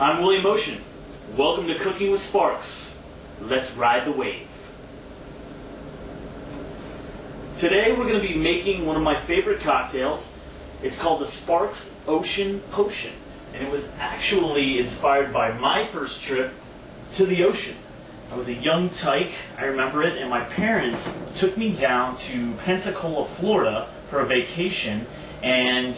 I'm William Ocean. Welcome to Cooking with Sparks. Let's ride the wave. Today we're going to be making one of my favorite cocktails. It's called the Sparks Ocean Potion. And it was actually inspired by my first trip to the ocean. I was a young tyke, I remember it, and my parents took me down to Pensacola, Florida for a vacation, and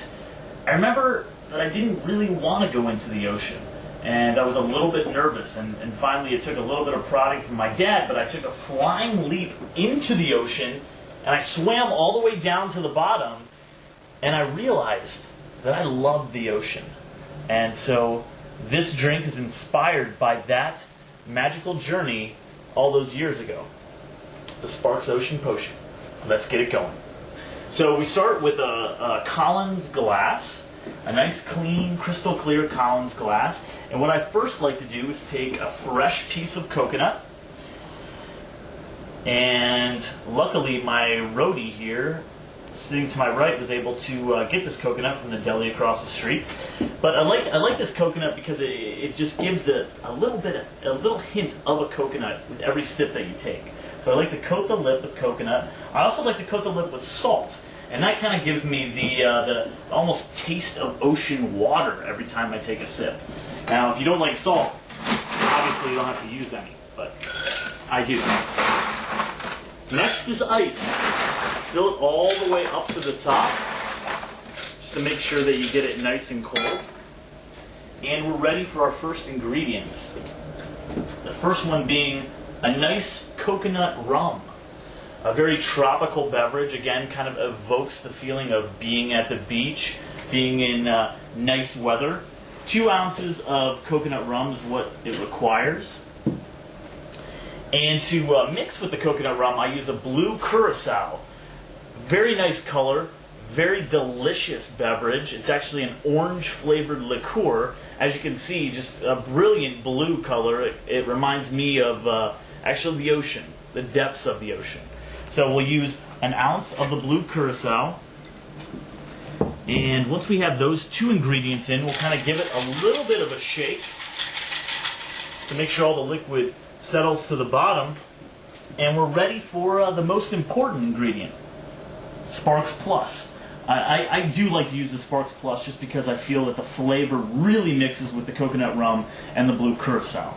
I remember that I didn't really want to go into the ocean, and I was a little bit nervous, and finally it took a little bit of prodding from my dad, but I took a flying leap into the ocean, and I swam all the way down to the bottom, and I realized that I loved the ocean. And so this drink is inspired by that magical journey all those years ago. The Sparks Ocean Potion. Let's get it going. So we start with a Collins glass, a nice clean crystal clear Collins glass. And what I first like to do is take a fresh piece of coconut, and luckily my roadie here sitting to my right was able to get this coconut from the deli across the street. But I like this coconut because it just gives a little hint of a coconut with every sip that you take. So I like to coat the lip with coconut. I also like to coat the lip with salt, and that kind of gives me the almost taste of ocean water every time I take a sip. Now, if you don't like salt, obviously you don't have to use any, but I do. Next is ice. Fill it all the way up to the top, just to make sure that you get it nice and cold. And we're ready for our first ingredients. The first one being a nice coconut rum. A very tropical beverage, again, kind of evokes the feeling of being at the beach, being in nice weather. 2 ounces of coconut rum is what it requires. And to mix with the coconut rum, I use a blue Curacao. Very nice color, very delicious beverage. It's actually an orange flavored liqueur. As you can see, just a brilliant blue color. It reminds me of actually the ocean, the depths of the ocean. So we'll use an ounce of the blue Curacao. And once we have those 2 ingredients in, we'll kind of give it a little bit of a shake to make sure all the liquid settles to the bottom. And we're ready for the most important ingredient. Sparks Plus. I do like to use the Sparks Plus just because I feel that the flavor really mixes with the coconut rum and the blue Curacao.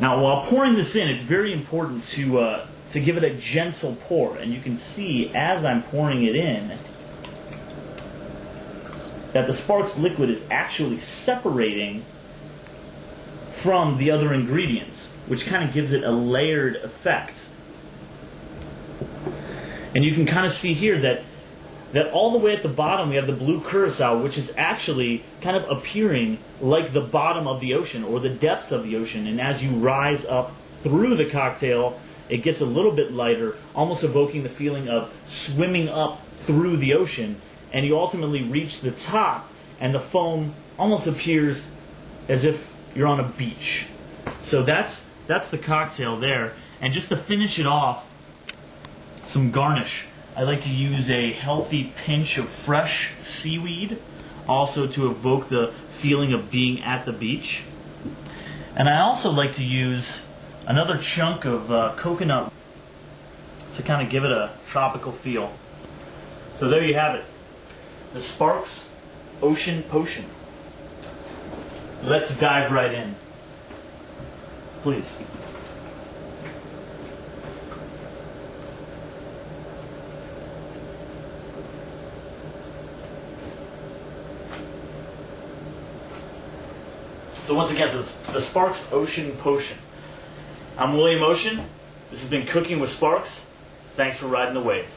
Now, while pouring this in, it's very important to give it a gentle pour, and you can see as I'm pouring it in that the Sparks liquid is actually separating from the other ingredients, which kind of gives it a layered effect. And you can kind of see here that all the way at the bottom we have the blue Curacao, which is actually kind of appearing like the bottom of the ocean or the depths of the ocean. And as you rise up through the cocktail, it gets a little bit lighter, almost evoking the feeling of swimming up through the ocean. And you ultimately reach the top, and the foam almost appears as if you're on a beach. So that's the cocktail there. And just to finish it off, some garnish. I like to use a healthy pinch of fresh seaweed, also to evoke the feeling of being at the beach. And I also like to use another chunk of coconut to kind of give it a tropical feel. So there you have it, the Sparks Ocean Potion. Let's dive right in. Please. So once again, the Sparks Ocean Potion. I'm William Ocean. This has been Cooking with Sparks. Thanks for riding the wave.